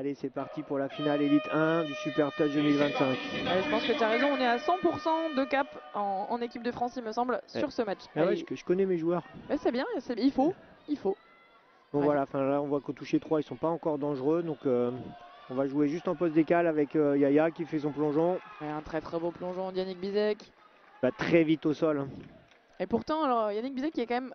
Allez, c'est parti pour la finale Elite 1 du Super Touch 2025. Je pense que tu as raison, on est à 100% de cap en équipe de France, il me semble, sur ce match. Ah ouais, je connais mes joueurs. Ouais, c'est bien, il faut. Donc voilà, là on voit qu'au toucher 3, ils sont pas encore dangereux. Donc on va jouer juste en poste décale avec Yaya qui fait son plongeon. Ouais, un très beau plongeon d'Yannick Bizek. Va très vite au sol. Et pourtant, alors Yannick Bizek qui est quand même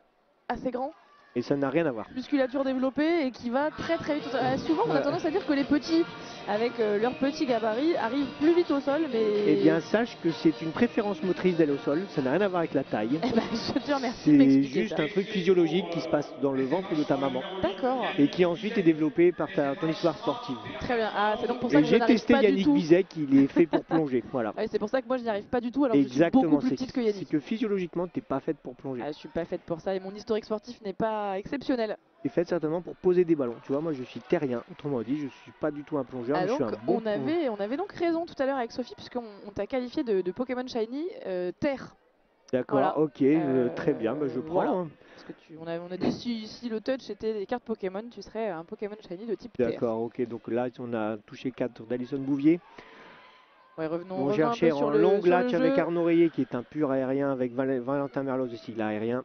assez grand. Et ça n'a rien à voir. Musculature développée et qui va très vite. Souvent, on a tendance à dire que les petits, avec leurs petits gabarits, arrivent plus vite au sol. Mais... Eh bien, sache que c'est une préférence motrice d'aller au sol. Ça n'a rien à voir avec la taille. Eh ben, je te remercie de m'expliquer. C'est juste un truc physiologique qui se passe dans le ventre de ta maman. D'accord. Et qui ensuite est développé par ton histoire sportive. Très bien. Ah, c'est donc pour ça que j'ai testé Yannick Bizek, il est fait pour plonger. Voilà. Ouais, c'est pour ça que moi je n'y arrive pas du tout. Alors exactement, je suis beaucoup plus petite que Yannick. C'est que physiologiquement, t'es pas faite pour plonger. Ah, je suis pas faite pour ça et mon historique sportif n'est pas exceptionnel. C'est fait certainement pour poser des ballons. Tu vois, moi je suis terrien, autrement dit, je suis pas du tout un plongeur, mais je suis un bon on avait donc raison tout à l'heure avec Sophie, puisqu'on t'a qualifié de Pokémon Shiny Terre. D'accord, voilà. Ok, très bien, je prends. Voilà. Parce que on a dit si le touch était des cartes Pokémon, tu serais un Pokémon Shiny de type Terre. D'accord, ok, donc là on a touché 4 d'Alison Bouvier. Ouais, revenons on cherchait en long latch avec Arnaud Rayet qui est un pur aérien, avec Valentin Merloz aussi, l'aérien.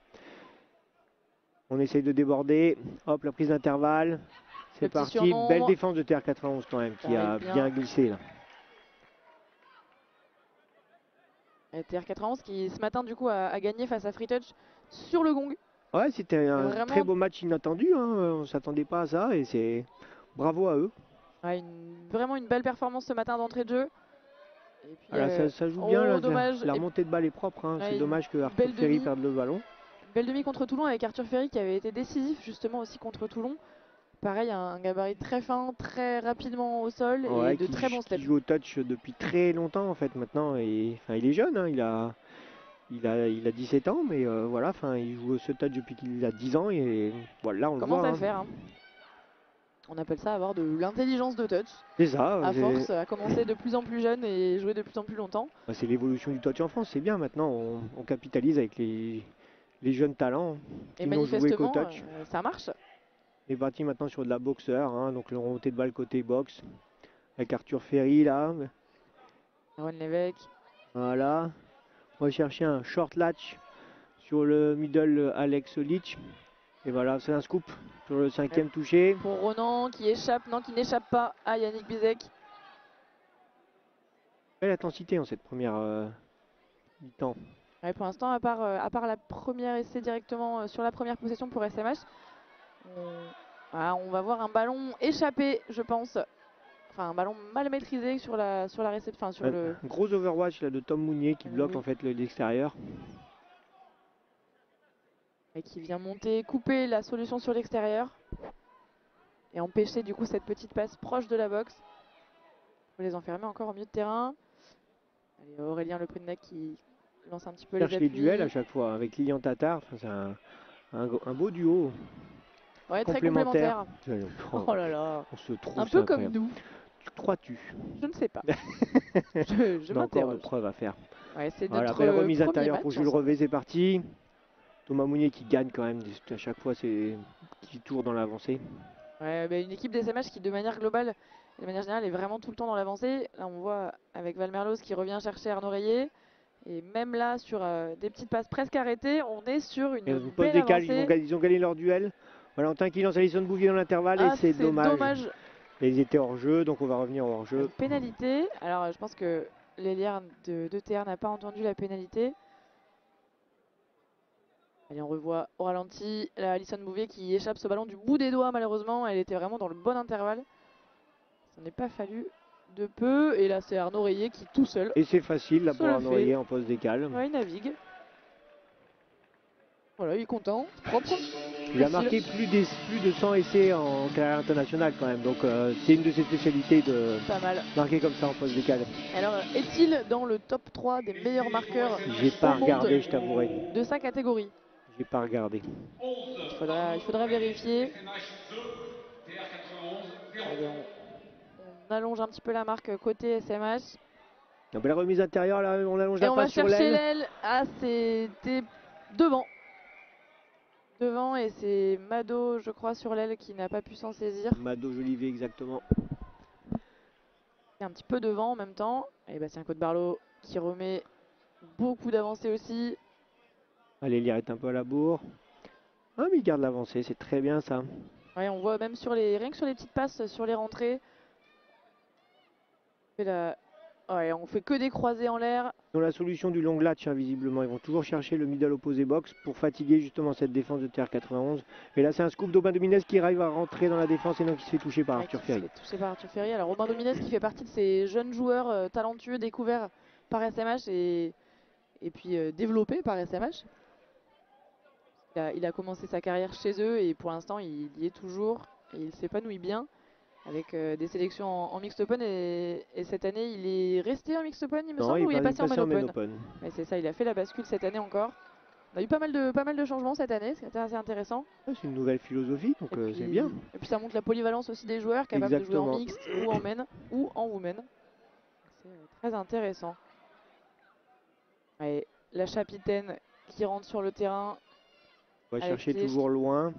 On essaye de déborder. Hop, la prise d'intervalle. C'est parti. Belle défense de TR91 quand même, qui a bien glissé là. Et TR91 qui ce matin du coup a gagné face à Free Touch sur le gong. Ouais, c'était un très beau match inattendu. Hein. On ne s'attendait pas à ça et c'est bravo à eux. Ouais, vraiment une belle performance ce matin d'entrée de jeu. Et puis, voilà, ça joue bien. Là, dommage. La remontée de balle est propre. Hein. C'est dommage que Arthur Ferry perde le ballon. Belle demi contre Toulon avec Arthur Ferry qui avait été décisif justement aussi contre Toulon. Pareil, un gabarit très fin, très rapidement au sol et de très bons steps. Il joue au touch depuis très longtemps en fait maintenant. Et, il est jeune, hein, il a 17 ans, mais voilà, il joue ce touch depuis qu'il a 10 ans et voilà, on le voit. Comment ça faire hein. On appelle ça avoir de l'intelligence de touch. C'est ça. À force, à commencer de plus en plus jeune et jouer de plus en plus longtemps. C'est l'évolution du touch en France, c'est bien maintenant. On capitalise avec les jeunes talents. Et manifestement, ça marche. On est parti maintenant sur de la boxeur, hein, donc le remonté de balle côté boxe. Avec Arthur Ferry là. Aaron Lévesque. Voilà. On va chercher un short latch sur le middle Alex Leach. Et voilà, c'est un scoop sur le 5e touché. Pour Ronan qui échappe, non qui n'échappe pas à Yannick Bizek. Belle intensité en cette première mi-temps. Ouais, pour l'instant, à part la première essai directement sur la première possession pour SMH, on va voir un ballon échappé, je pense. Enfin, un ballon mal maîtrisé sur la réception. Un gros overwatch là, de Tom Mounier qui bloque en fait l'extérieur. Et qui vient monter, couper la solution sur l'extérieur. Et empêcher du coup cette petite passe proche de la boxe. Pour les enfermer encore au milieu de terrain. Allez, Aurélien Leprinec qui lance un petit peu les appuis. Les duels à chaque fois avec Lilian Tatar. C'est un beau duo. Ouais, très complémentaire. Oh là là. On se trouve un peu comme nous. Crois-tu? Je ne sais pas. je on a encore de preuves à faire. Ouais, c'est notre belle remise intérieure pour Jules Revé, c'est parti. Thomas Mounier qui gagne quand même à chaque fois ses petits tours dans l'avancée. Ouais, une équipe des SMH qui de manière globale, de manière générale, est vraiment tout le temps dans l'avancée. Là on voit avec Val Merloz qui revient chercher Arnaud Rayet. Et même là sur des petites passes presque arrêtées, on est sur une belle avancée. Ils ont gagné leur duel. Valentin qui lance Alison Bouvier dans l'intervalle et c'est dommage. Et ils étaient hors jeu, donc on va revenir hors jeu. Une pénalité. Alors je pense que l'ailière de TR n'a pas entendu la pénalité. Allez, on revoit au ralenti la Alison Bouvier qui échappe ce ballon du bout des doigts malheureusement. Elle était vraiment dans le bon intervalle. Ça n'est pas fallu de peu. Et là c'est Arnaud Rayet qui tout seul. Et c'est facile là pour Arnaud Rayet en poste décale. Ouais, il navigue. Voilà, il est content, propre. Il a marqué plus de 100 essais en carrière internationale quand même. Donc c'est une de ses spécialités de marquer comme ça en poste décale. Alors est-il dans le top 3 des meilleurs marqueurs? J'ai pas regardé, je t'avouerai. De sa catégorie. J'ai pas regardé. Il faudra vérifier. Allez, on allonge un petit peu la marque côté SMH. Donc, la remise intérieure, là, on allonge la passe sur l'aile. On va chercher l'aile. Ah, c'était devant. Et c'est Mado, je crois, sur l'aile qui n'a pas pu s'en saisir. Mado Jolivet, exactement. un petit peu devant en même temps. Et Bastien Côte-Barlot qui remet beaucoup d'avancées aussi. Allez, lire est un peu à la bourre. Ah, mais il garde l'avancée, c'est très bien ça. Ouais, on voit même rien que sur les petites passes, sur les rentrées. Ouais, on fait que des croisés en l'air. Dans la solution du long latch, hein, visiblement, ils vont toujours chercher le middle opposé box pour fatiguer justement cette défense de TR91. Et là, c'est un scoop d'Aubin Dominez qui arrive à rentrer dans la défense et non qui se fait toucher par Arthur Ferry. Touché par Arthur Ferry. Alors Robin Dominez qui fait partie de ces jeunes joueurs talentueux découverts par SMH et puis développés par SMH. Il a commencé sa carrière chez eux et pour l'instant il y est toujours et il s'épanouit bien avec des sélections en Mixed Open et cette année il est resté en Mixed Open il me semble, ou il est passé en Main Open. Mais c'est ça, il a fait la bascule cette année encore. On a eu pas mal de changements cette année, ce qui était assez intéressant. C'est une nouvelle philosophie, donc c'est bien. Et puis ça montre la polyvalence aussi des joueurs, capables de jouer en mixte ou en men ou en women. C'est très intéressant. Ouais, la Chapitaine qui rentre sur le terrain. On va chercher toujours loin.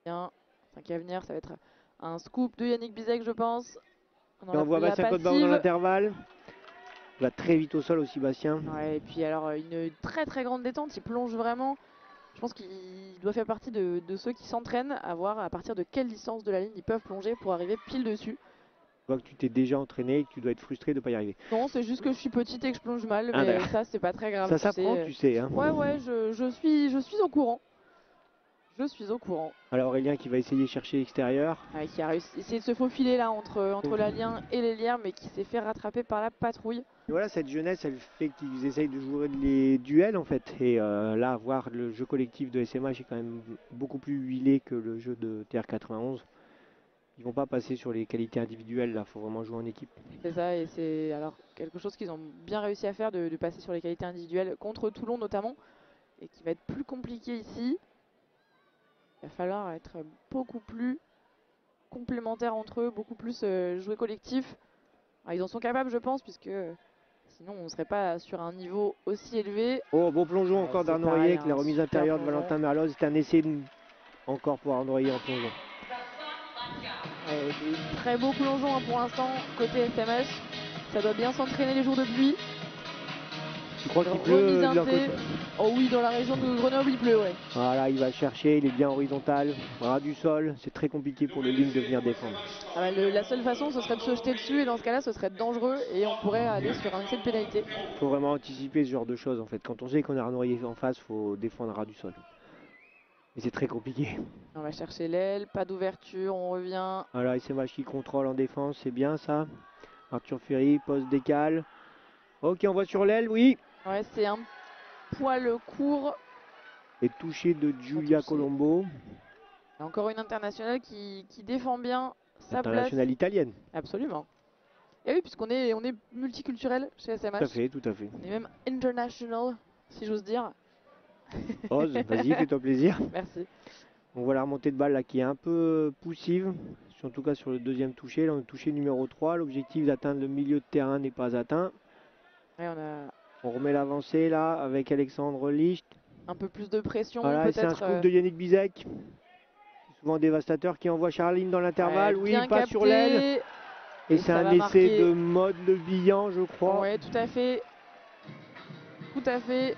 Bien, 5 à venir, ça va être un scoop de Yannick Bizek je pense. Et on voit Bastien Côte-Barlot dans l'intervalle. Il va très vite au sol aussi Bastien. Ouais, et puis alors une très très grande détente, il plonge vraiment. Je pense qu'il doit faire partie de ceux qui s'entraînent à voir à partir de quelle distance de la ligne ils peuvent plonger pour arriver pile dessus. Je vois que tu t'es déjà entraîné et que tu dois être frustré de ne pas y arriver. Non, c'est juste que je suis petite et que je plonge mal, mais ça c'est pas très grave. Ça s'apprend, tu sais. Hein. Ouais, je suis au courant. Je suis au courant. Alors Aurélien qui va essayer de chercher l'extérieur. Ouais, qui a réussi, essayé de se faufiler là entre la ligne et les lières, mais qui s'est fait rattraper par la patrouille. Et voilà, cette jeunesse, elle fait qu'ils essayent de jouer les duels en fait. Et là, voir le jeu collectif de SMH est quand même beaucoup plus huilé que le jeu de TR91. Ils vont pas passer sur les qualités individuelles, là, faut vraiment jouer en équipe. C'est ça, et c'est alors quelque chose qu'ils ont bien réussi à faire, de passer sur les qualités individuelles contre Toulon notamment, et qui va être plus compliqué ici. Il va falloir être beaucoup plus complémentaires entre eux, beaucoup plus jouer collectif. Alors, ils en sont capables je pense, puisque sinon on ne serait pas sur un niveau aussi élevé. Oh, bon plongeon encore d'Arnaud Rayet avec la remise intérieure de Valentin Merloz. C'est un essai encore pour Arnaud Rayet en plongeon. Très beau plongeon pour l'instant côté SMH. Ça doit bien s'entraîner les jours de pluie. Tu crois qu'il pleut de leur côté? Oh oui, dans la région de Grenoble il pleut, ouais. Voilà, il va chercher, il est bien horizontal, ras du sol. C'est très compliqué pour le ligne de venir défendre. Ah bah, la seule façon ce serait de se jeter dessus et dans ce cas là ce serait dangereux et on pourrait aller sur un essai de pénalité. Il faut vraiment anticiper ce genre de choses en fait. Quand on sait qu'on a Arnaud Rayet en face, il faut défendre ras du sol. Mais c'est très compliqué. On va chercher l'aile, pas d'ouverture, on revient. Voilà, SMH qui contrôle en défense, c'est bien ça. Arthur Ferry, poste décale. Ok, on voit sur l'aile, oui. Ouais, c'est un poil court. Et touché de Giulia Colombo. Et encore une internationale qui défend bien sa place. Internationale italienne. Absolument. Et oui, puisqu'on est multiculturel chez SMH. Tout à fait, tout à fait. On est même international, si j'ose dire. Ose, vas-y, fais-toi plaisir. Merci. On voit la remontée de balle là qui est un peu poussive, en tout cas sur le deuxième touché. Là on est touché numéro 3, l'objectif d'atteindre le milieu de terrain n'est pas atteint. Ouais, on remet l'avancée là avec Alexandre Licht. Un peu plus de pression. Voilà, c'est un scoop de Yannick Bizek. Souvent dévastateur qui envoie Charline dans l'intervalle. Oui, il passe sur l'aile. Et c'est un essai de mode Le Billan, je crois. Oui, tout à fait. Tout à fait.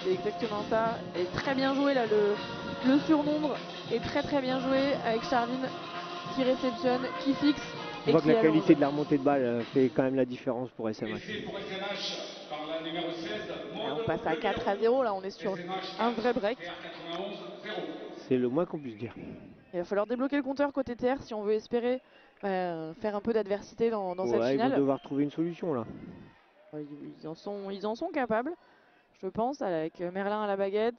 C'est exactement ça. Et très bien joué là, le surnombre est très bien joué avec Charline qui réceptionne, qui fixe. On voit que la qualité de la remontée de balle fait quand même la différence pour SMH. On passe à 4-0 là, on est sur un vrai break. C'est le moins qu'on puisse dire. Il va falloir débloquer le compteur côté TR si on veut espérer faire un peu d'adversité dans cette finale. Ils vont devoir trouver une solution là. Ils en sont capables, je pense, avec Merlin à la baguette.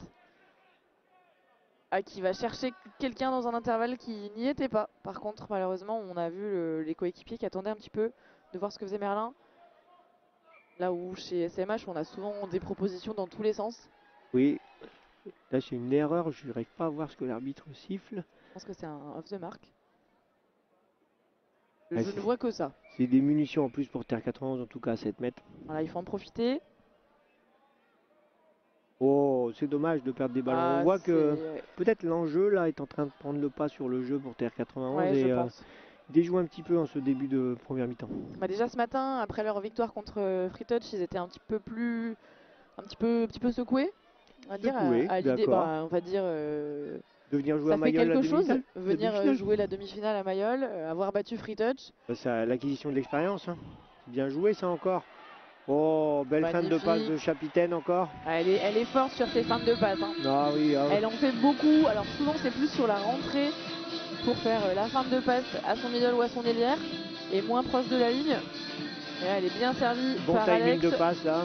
Qui va chercher quelqu'un dans un intervalle qui n'y était pas. Par contre, malheureusement, on a vu les coéquipiers qui attendaient un petit peu de voir ce que faisait Merlin. Là où chez SMH, on a souvent des propositions dans tous les sens. Oui, là c'est une erreur, je n'arrive pas à voir ce que l'arbitre siffle. Je pense que c'est un off the mark. Je ne vois que ça. C'est des munitions en plus pour TR91, en tout cas à 7 mètres. Voilà, il faut en profiter. Oh, c'est dommage de perdre des ballons. On voit que peut-être l'enjeu là est en train de prendre le pas sur le jeu pour TR91 ouais, et je pense. déjoue un petit peu en ce début de première mi-temps. Bah déjà ce matin, après leur victoire contre Free Touch, ils étaient un petit peu secoués, on va dire, à l'idée, bah, on va dire. De venir jouer ça à fait Mayol quelque chose, la venir jouer la demi-finale à Mayol, avoir battu Free Touch. C'est l'acquisition de l'expérience. Hein. Bien joué ça encore. Oh, belle fin de passe de Chapitaine encore. Ah, elle est forte sur ses fins de passe. Hein. Ah oui, Elle en fait beaucoup. Alors souvent c'est plus sur la rentrée pour faire la fin de passe à son middle ou à son ailière et moins proche de la ligne. Et là, elle est bien servie bon par timing Alex. de passe là.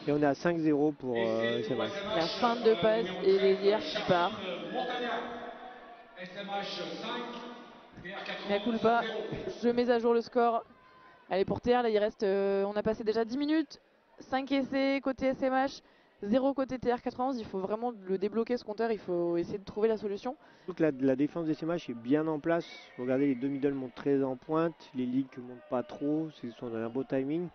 Et on est à 5-0 pour SMH. La fin de passe et l'ailière qui part. Mais coule pas. Je mets à jour le score. Allez, pour TR, là, il reste. On a passé déjà 10 minutes. 5 essais côté SMH, 0 côté TR91. Il faut vraiment le débloquer ce compteur. Il faut essayer de trouver la solution. Donc la défense des SMH est bien en place. Regardez, les deux middle montent très en pointe. Les ligues ne montent pas trop. On a un beau timing.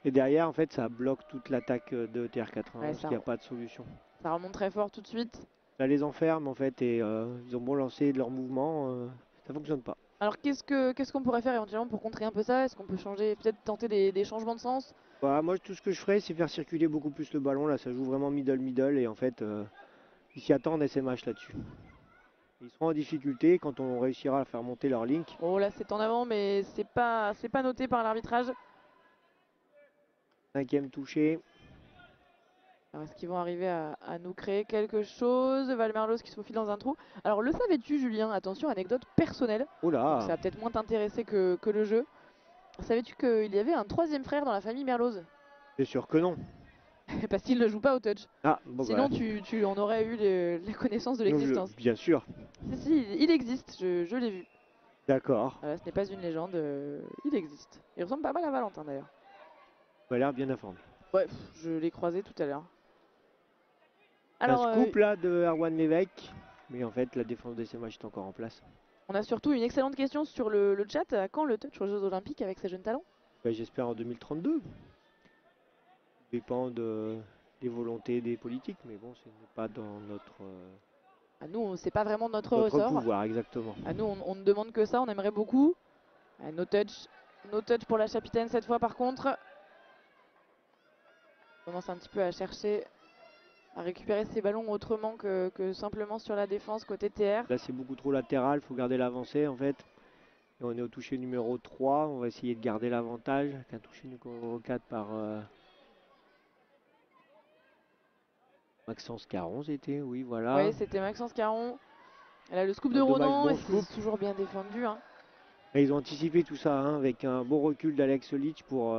Et derrière, en fait, ça bloque toute l'attaque de TR91. Parce qu'il n'y a pas de solution. Ça remonte très fort tout de suite. Ça les enferme, en fait. Et ils ont beau lancer de leur mouvement. Ça ne fonctionne pas. Alors qu'est-ce qu'on pourrait faire éventuellement pour contrer un peu ça? Est-ce qu'on peut changer, peut-être tenter des changements de sens? Bah, moi tout ce que je ferais c'est faire circuler beaucoup plus le ballon. Là ça joue vraiment middle et en fait ils s'y attendent SMH là-dessus. Ils seront en difficulté quand on réussira à faire monter leur link. Oh là c'est en avant mais c'est pas noté par l'arbitrage. 5e touché. Alors est-ce qu'ils vont arriver à nous créer quelque chose? Valmerlos qui se faufile dans un trou. Alors le savais-tu Julien? Attention, anecdote personnelle. Oh là. Ça va peut-être moins t'intéresser que le jeu. Savais-tu qu'il y avait un troisième frère dans la famille Merloz? C'est sûr que non. Parce qu'il ne joue pas au touch. Ah, bon, sinon bah. tu en aurais eu la connaissance de l'existence. Bien sûr. Si, il existe, je l'ai vu. D'accord. Ce n'est pas une légende, il existe. Il ressemble pas mal à Valentin d'ailleurs. Il a l'air bien informé. Ouais, je l'ai croisé tout à l'heure. Alors, un scoop là de Erwan Lévesque, mais en fait la défense des SMH est encore en place. On a surtout une excellente question sur le chat. À quand le touch aux Jeux Olympiques avec ces jeunes talents? Bah, j'espère en 2032. Dépend des volontés des politiques, mais bon, ce n'est pas dans notre. À nous, c'est pas vraiment notre ressort. Pouvoir, exactement. À nous, on ne demande que ça, on aimerait beaucoup. No touch pour la Chapitaine cette fois par contre. On commence un petit peu à chercher à récupérer ses ballons autrement que simplement sur la défense côté TR. Là c'est beaucoup trop latéral, il faut garder l'avancée en fait. Et on est au toucher numéro 3, on va essayer de garder l'avantage. Avec un toucher numéro 4 par Maxence Caron c'était, oui voilà. Oui c'était Maxence Caron. Elle a le scoop de Ronan et c'est toujours bien défendu. Hein. Et ils ont anticipé tout ça hein, avec un beau recul d'Alex Litch pour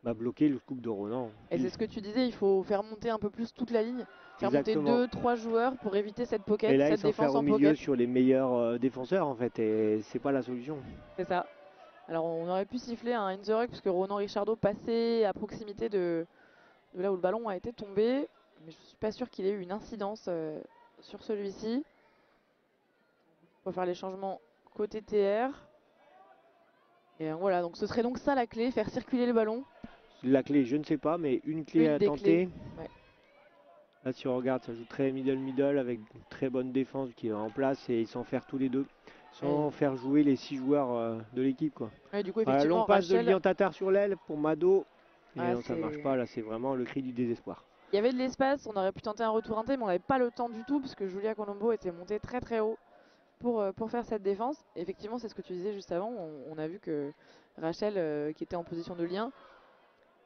bloquer le scoop de Ronan. Et c'est ce que tu disais, il faut faire monter un peu plus toute la ligne. Faire monter 2-3 joueurs pour éviter cette pocket, et là, cette défense faire en au milieu pocket. sur les meilleurs défenseurs en fait, et c'est pas la solution. C'est ça. Alors on aurait pu siffler un in the ruck puisque Ronan Richardot passait à proximité de là où le ballon a été tombé. Mais je suis pas sûr qu'il ait eu une incidence sur celui-ci. On va faire les changements côté TR. Et voilà, donc ce serait donc ça la clé, faire circuler le ballon. La clé, je ne sais pas, mais une clé à tenter. Ouais. Là, si on regarde, ça joue très middle avec une très bonne défense qui est en place et ils s'en faire tous les deux. Sans faire jouer les 6 joueurs de l'équipe. Ouais, du coup, effectivement, long passe de Lilian Tatar sur l'aile pour Mado. Et non, ça marche pas, là c'est vraiment le cri du désespoir. Il y avait de l'espace, on aurait pu tenter un retour inté, mais on n'avait pas le temps du tout puisque Julia Colombo était montée très très haut pour faire cette défense. Et effectivement, c'est ce que tu disais juste avant, on a vu que Rachel, qui était en position de lien,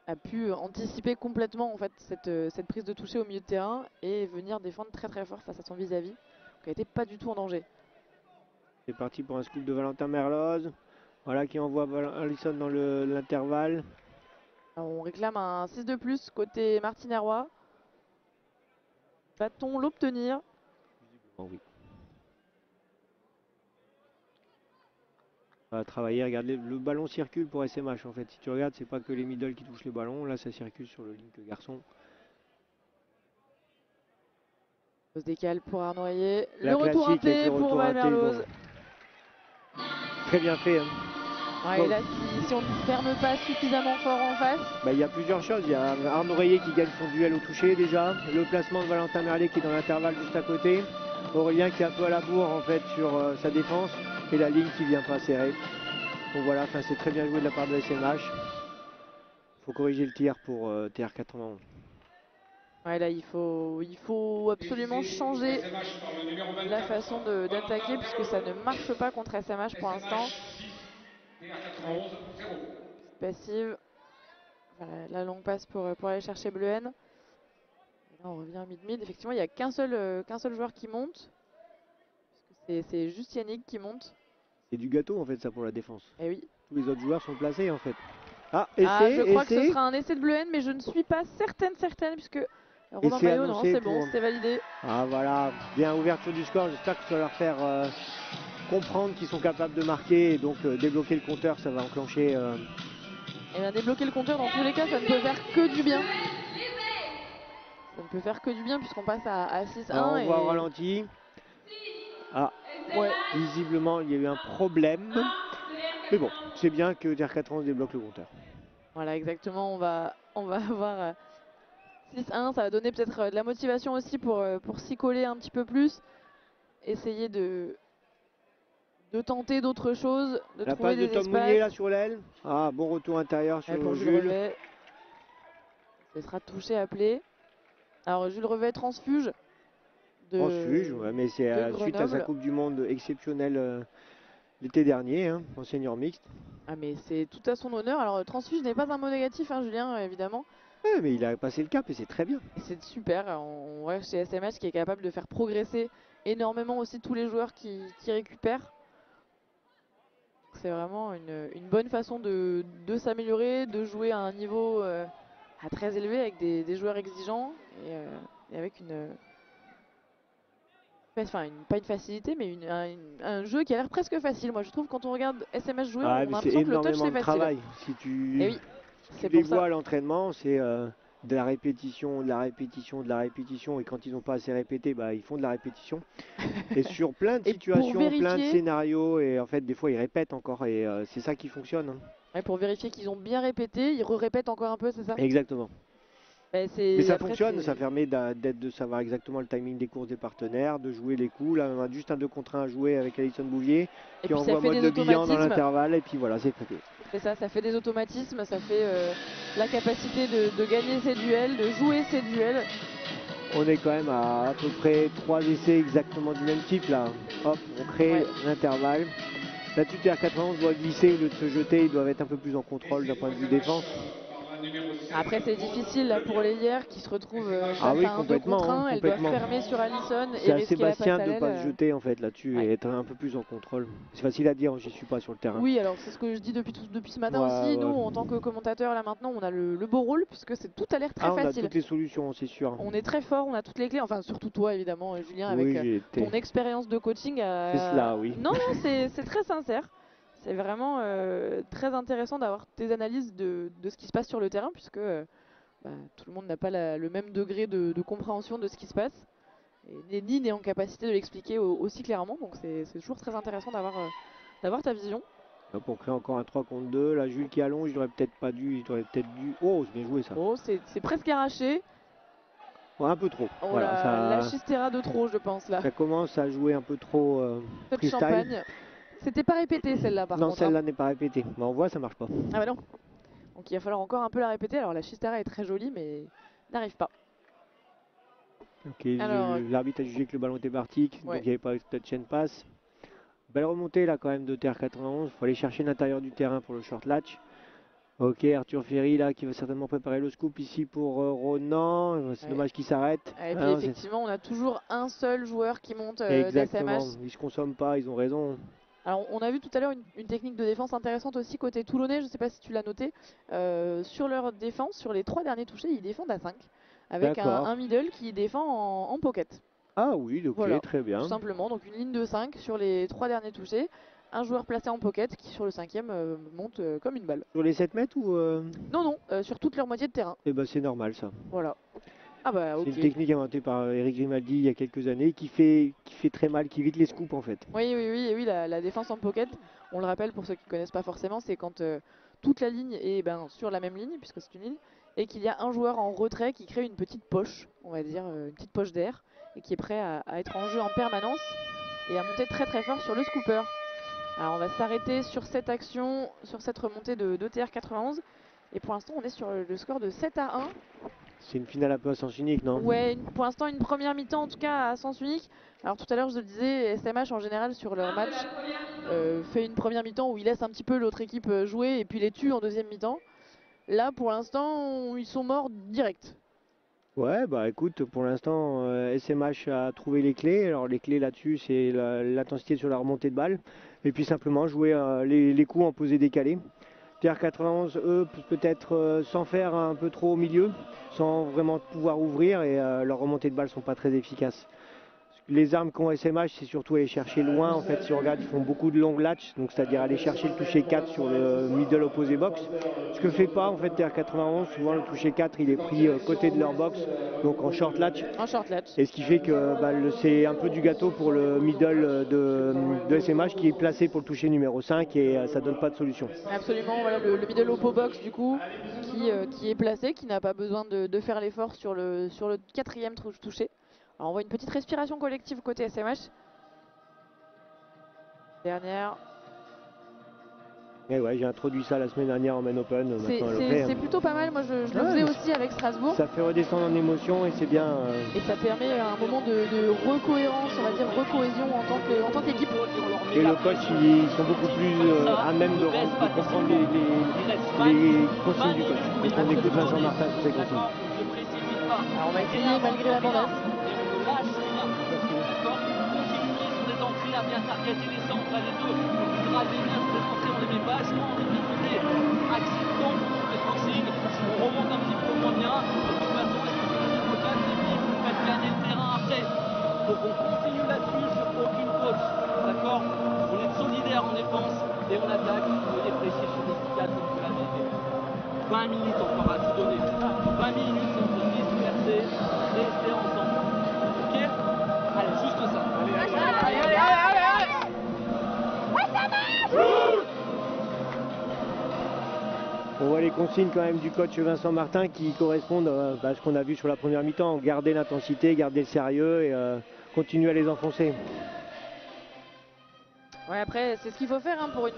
a pu anticiper complètement en fait cette prise de toucher au milieu de terrain et venir défendre très très fort face à son vis-à-vis, qui n'était pas du tout en danger. C'est parti pour un scoop de Valentin Merloz. Voilà qui envoie Allison dans l'intervalle. On réclame un 6 de plus côté Martin Herroy. Va-t-on l'obtenir? Oh oui. On va travailler, regardez, le ballon circule pour SMH en fait. Si tu regardes, c'est pas que les middle qui touchent les ballons, là ça circule sur le link garçon. On se décale pour Arnoyer. Le retour inté pour Val Merloz. Bon. Très bien fait. Hein. Ouais, et là, si on ne ferme pas suffisamment fort en face. Bah, il y a plusieurs choses. Il y a Arnaud Rayet qui gagne son duel au toucher déjà. Le placement de Valentin Merlet qui est dans l'intervalle juste à côté. Aurélien qui est un peu à la bourre en fait sur sa défense. Et la ligne qui vient pas serrer. Donc voilà, c'est très bien joué de la part de SMH. Il faut corriger le tir pour TR91. Ouais, là, il faut absolument changer la façon d'attaquer puisque ça ne marche pas contre SMH pour l'instant. Ouais. Passive. Voilà, la longue passe pour aller chercher Bleuhen. Et là, on revient mid-mid. Effectivement, il n'y a qu'un seul joueur qui monte. C'est juste Yannick qui monte. C'est du gâteau en fait ça pour la défense. Et oui. Tous les autres joueurs sont placés en fait. Je crois que ce sera un essai de Bleuhen, mais je ne suis pas certaine puisque Romain Bayot, non, c'est bon, c'était validé. Ah voilà, bien ouverture du score. J'espère que ça va leur faire comprendre qu'ils sont capables de marquer et donc débloquer le compteur, ça va enclencher. Et bien débloquer le compteur, dans tous les cas, ça ne peut faire que du bien. Ça ne peut faire que du bien puisqu'on passe à 6-1. On voit au ralenti. Ah, ouais, visiblement il y a eu un problème. Mais bon, c'est bien que TR91 débloque le compteur. Voilà, exactement, on va avoir 6-1, ça va donner peut-être de la motivation aussi pour s'y coller un petit peu plus. Essayer de tenter d'autres choses, de la trouver passe de des Tom espaces. Mounier là sur l'aile. Ah, bon retour intérieur sur Jules Revet. Ce sera touché, appelé. Alors Jules Revet transfuge. Transfuge, ouais, mais c'est suite à sa Coupe du Monde exceptionnelle l'été dernier, en senior mixte. Ah mais c'est tout à son honneur. Alors transfuge n'est pas un mot négatif, Julien, évidemment. Ouais, mais il a passé le cap et c'est très bien. C'est super. On voit chez SMH qui est capable de faire progresser énormément aussi tous les joueurs qui récupèrent. C'est vraiment une bonne façon de s'améliorer, de jouer à un niveau très élevé avec des joueurs exigeants et avec pas une facilité, mais un jeu qui a l'air presque facile. Moi je trouve quand on regarde SMH jouer, on a l'impression que le touch c'est facile. Travail. Si tu, et oui, tu les vois à l'entraînement, c'est de la répétition, de la répétition, de la répétition. Et quand ils n'ont pas assez répété, bah, ils font de la répétition. Et sur plein de situations, plein de scénarios. Et en fait, des fois, ils répètent encore. Et c'est ça qui fonctionne. Ouais, pour vérifier qu'ils ont bien répété, ils répètent encore un peu, c'est ça? Exactement. Mais ça fonctionne, ça permet de savoir exactement le timing des courses des partenaires, de jouer les coups. Là, on a juste un 2 contre 1 à jouer avec Alison Bouvier qui envoie mode Le Bihan dans l'intervalle. Et puis voilà, c'est traité. C'est ça fait des automatismes, ça fait la capacité de gagner ses duels, de jouer ses duels. On est quand même à peu près 3 essais exactement du même type là. Hop, on crée l'intervalle. Là-dessus, TR91 doit glisser au lieu de se jeter, ils doivent être un peu plus en contrôle d'un point de vue défense. Après c'est difficile là pour les hier qui se retrouvent face à un 2 contre 1, elles doivent fermer sur Alison et risquer la passe à l'aile. C'est à Sébastien de ne pas se jeter en fait là-dessus et être un peu plus en contrôle. C'est facile à dire, j'y suis pas sur le terrain. Oui, alors c'est ce que je dis depuis ce matin aussi. Nous en tant que commentateurs là maintenant on a le beau rôle puisque tout a l'air très facile. On a toutes les solutions, c'est sûr. On est très fort, on a toutes les clés, enfin surtout toi évidemment Julien avec ton expérience de coaching. C'est cela, oui. Non, c'est très sincère. C'est vraiment très intéressant d'avoir tes analyses de ce qui se passe sur le terrain puisque tout le monde n'a pas le même degré de compréhension de ce qui se passe et ni n'est en capacité de l'expliquer aussi clairement, donc c'est toujours très intéressant d'avoir ta vision. Hop, on crée encore un 3 contre 2, là Jules qui allonge, il aurait peut-être pas dû, Oh, c'est bien joué ça. Oh, c'est presque arraché. Ouais, un peu trop. Oh voilà, la chistera de trop je pense là. Ça commence à jouer un peu trop freestyle. Champagne. C'était pas répété celle-là par contre. Non, celle-là n'est pas répétée. Mais on voit, ça marche pas. Ah bah non. Donc il va falloir encore un peu la répéter. Alors la Chistera est très jolie mais n'arrive pas. Ok, l'arbitre a jugé que le ballon était parti, donc il n'y avait pas de touch and pass. Belle remontée là quand même de TR91. Il faut aller chercher l'intérieur du terrain pour le short latch. Ok, Arthur Ferry là qui va certainement préparer le scoop ici pour Ronan. C'est dommage qu'il s'arrête. Et puis effectivement, on a toujours un seul joueur qui monte Exactement, d'SMH. ils ne se consomment pas, ils ont raison. Alors on a vu tout à l'heure une technique de défense intéressante aussi côté toulonnais, je ne sais pas si tu l'as noté. Sur leur défense, sur les 3 derniers touchés, ils défendent à 5. Avec un middle qui défend en pocket. Ah oui, ok, voilà, très bien. Tout simplement, donc une ligne de 5 sur les 3 derniers touchés. Un joueur placé en pocket qui sur le 5e monte comme une balle. Sur les 7 mètres ou Non, sur toute leur moitié de terrain. Et bah c'est normal ça. Voilà. Ah bah ok. C'est une technique inventée par Eric Grimaldi il y a quelques années qui fait très mal, qui évite les scoops en fait. Oui, la défense en pocket, on le rappelle pour ceux qui ne connaissent pas forcément, c'est quand toute la ligne est sur la même ligne, puisque c'est une ligne, et qu'il y a un joueur en retrait qui crée une petite poche, on va dire, une petite poche d'air, et qui est prêt à être en jeu en permanence et à monter très très fort sur le scooper. Alors on va s'arrêter sur cette action, sur cette remontée de TR 91, et pour l'instant on est sur le score de 7-1. C'est une finale un peu à sens unique, non? Ouais, pour l'instant une première mi-temps en tout cas à sens unique. Alors tout à l'heure je le disais, SMH en général sur leur match fait une première mi-temps où ils laissent un petit peu l'autre équipe jouer et puis les tue en deuxième mi-temps. Là pour l'instant ils sont morts direct. Ouais, bah écoute, pour l'instant SMH a trouvé les clés. Alors les clés là-dessus, c'est l'intensité sur la remontée de balle et puis simplement jouer les coups en posé décalé. TR91, eux, peut-être sans faire un peu trop au milieu, sans vraiment pouvoir ouvrir et leurs remontées de balles sont pas très efficaces. Les armes qu'ont SMH, c'est surtout aller chercher loin. En fait, si on regarde, ils font beaucoup de long latch, donc c'est-à-dire aller chercher le toucher 4 sur le middle opposé box. Ce que fait pas en fait TR91, souvent le toucher 4 il est pris côté de leur box, donc en short latch. En short latch. Et ce qui fait que c'est un peu du gâteau pour le middle de SMH qui est placé pour le toucher numéro 5 et ça donne pas de solution. Absolument, voilà le middle oppo box du coup qui est placé, qui n'a pas besoin de faire l'effort sur le quatrième touché. Alors on voit une petite respiration collective côté SMH. Dernière. Et ouais, j'ai introduit ça la semaine dernière en main open. C'est plutôt pas mal, moi je le faisais aussi avec Strasbourg. Ça fait redescendre en émotion et c'est bien. Et ça permet un moment de recohérence, on va dire recohésion en tant qu'équipe. Et le coach, ils sont beaucoup plus à même de comprendre les consignes du coach. Quand on écoute Vincent Martin sur ses consignes. Alors on va essayer malgré la bandade. À bien targeter les centres, les deux, graver bien sur les entrées, on les met pas, sinon on est côté accident sur les consignes, on remonte un petit peu moins bien, de toute façon, les consignes de local, c'est bien, vous faites gagner le terrain après. Donc on continue là-dessus sur aucune faute, d'accord? On est solidaire en défense et on attaque, on est précis sur les 4 comme vous l'avez dit. 20 minutes encore à tout donner. 20 minutes, c'est se disperser, rester ensemble. Ok? Allez, juste ça. Allez. On voit les consignes quand même du coach Vincent Martin qui correspondent à ce qu'on a vu sur la première mi-temps. Garder l'intensité, garder le sérieux et continuer à les enfoncer. Ouais, après c'est ce qu'il faut faire pour une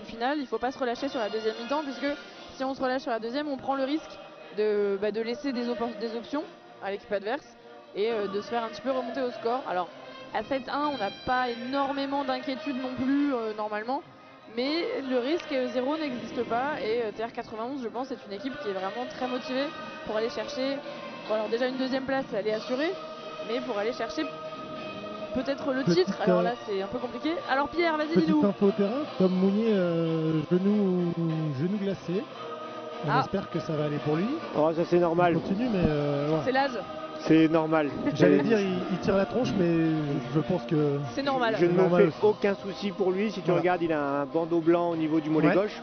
finale. Il ne faut pas se relâcher sur la deuxième mi-temps puisque si on se relâche sur la deuxième, on prend le risque de laisser des options à l'équipe adverse et de se faire un petit peu remonter au score. Alors à 7-1, on n'a pas énormément d'inquiétude non plus normalement. Mais le risque zéro n'existe pas et TR91 je pense est une équipe qui est vraiment très motivée pour aller chercher, bon alors déjà une deuxième place elle est assurée, mais pour aller chercher peut-être le titre, alors là c'est un peu compliqué. Alors Pierre, vas-y dis-nous. Petite info au terrain, Tom Mounier genou glacé, on espère que ça va aller pour lui. Oh ça c'est normal. Il continue mais ouais. C'est l'âge. C'est normal. J'allais dire il tire la tronche mais je pense que... C'est normal. Je ne me fais aucun souci pour lui. Si tu regardes, il a un bandeau blanc au niveau du mollet gauche.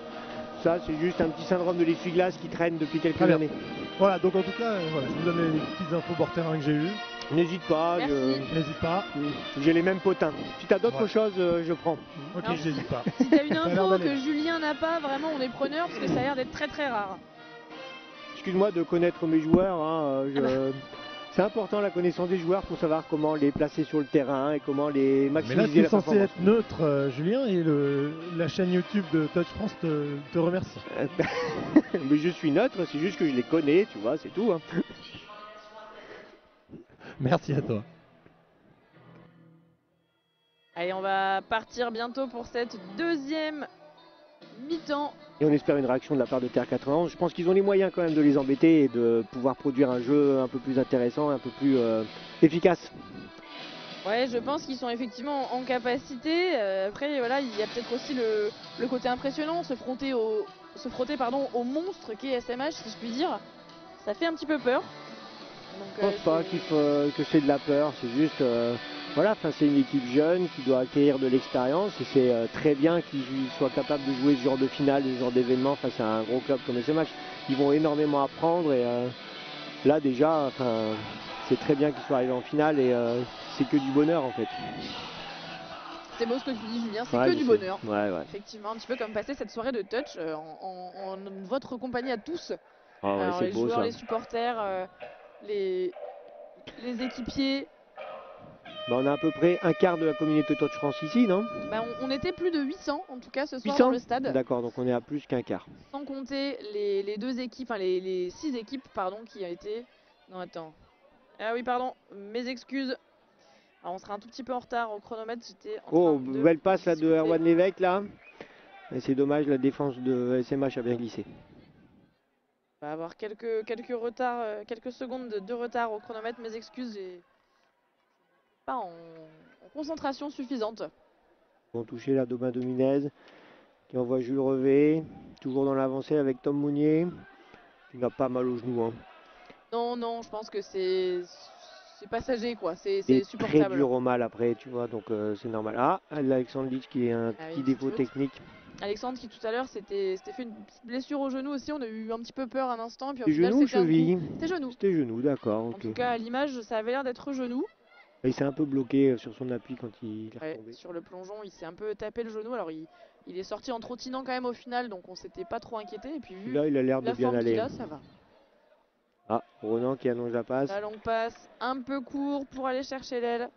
Ça c'est juste un petit syndrome de l'essuie-glace qui traîne depuis quelques années. Voilà, donc en tout cas, voilà, je vous donne les petites infos bord terrain que j'ai eues. N'hésite pas. N'hésite pas. J'ai les mêmes potins. Si tu as d'autres choses, je prends. Ok, je n'hésite pas. Si tu as une info que Julien n'a pas, vraiment on est preneur parce que ça a l'air d'être très très rare. Excuse-moi de connaître mes joueurs. C'est important la connaissance des joueurs pour savoir comment les placer sur le terrain et comment les maximiser. Mais là, tu es censé être neutre, Julien, et la chaîne YouTube de Touch France te remercie. Mais je suis neutre, c'est juste que je les connais, tu vois, c'est tout. Merci à toi. Allez, on va partir bientôt pour cette deuxième mi-temps. Et on espère une réaction de la part de TR91. Je pense qu'ils ont les moyens quand même de les embêter et de pouvoir produire un jeu un peu plus intéressant, un peu plus efficace. Ouais, je pense qu'ils sont effectivement en capacité. Après, voilà, il y a peut-être aussi le côté impressionnant, se frotter au monstre qui est SMH, si je puis dire. Ça fait un petit peu peur. Je pense pas que c'est de la peur, c'est juste... Voilà, c'est une équipe jeune qui doit acquérir de l'expérience et c'est très bien qu'ils soient capables de jouer ce genre de finale, ce genre d'événement face à un gros club comme SMH. Ils vont énormément apprendre et là déjà, enfin, c'est très bien qu'il soit arrivé en finale et c'est que du bonheur en fait. C'est beau ce que tu dis, Julien, c'est Ouais, que du bonheur. Ouais. Effectivement, un petit peu comme passer cette soirée de touch en votre compagnie à tous. Ah ouais, Alors, c'est les beau joueurs, ça. les supporters, les équipiers. Bah, on a à peu près un quart de la communauté Touch France ici, non? Bah, on était plus de 800 en tout cas ce soir 800 dans le stade. D'accord, donc on est à plus qu'un quart. Sans compter les deux équipes, enfin les 6 équipes pardon, qui ont été... Non attends. Ah oui pardon, mes excuses. Alors on sera un tout petit peu en retard au chronomètre, j'étais en train de... Belle passe là de discuter. Erwan Lévesque là. Et c'est dommage, la défense de SMH a bien glissé. On va avoir quelques retards, quelques secondes de retard au chronomètre, mes excuses, j'ai pas en concentration suffisante. Bon touché là d'Aubin Dominez qui envoie Jules Revé, toujours dans l'avancée avec Tom Mounier. Il n'a pas mal au genou. Hein. Non, je pense que c'est passager quoi, c'est supportable. Très dur au mal après, tu vois, donc c'est normal. Ah, Alexandre Litch qui a un petit défaut technique. Alexandre qui tout à l'heure s'était fait une petite blessure au genou aussi, on a eu un petit peu peur un instant, puis au final c'était cheville. C'était genou. C'était genou, d'accord. En tout cas à l'image ça avait l'air d'être genou. Et il s'est un peu bloqué sur son appui quand il est retombé. Sur le plongeon il s'est un peu tapé le genou, alors il est sorti en trottinant quand même au final, donc on s'était pas trop inquiété, et puis vu là il a l'air de bien aller. Là, ça va. Ah, Ronan qui annonce la passe. La longue passe, un peu court pour aller chercher l'aile.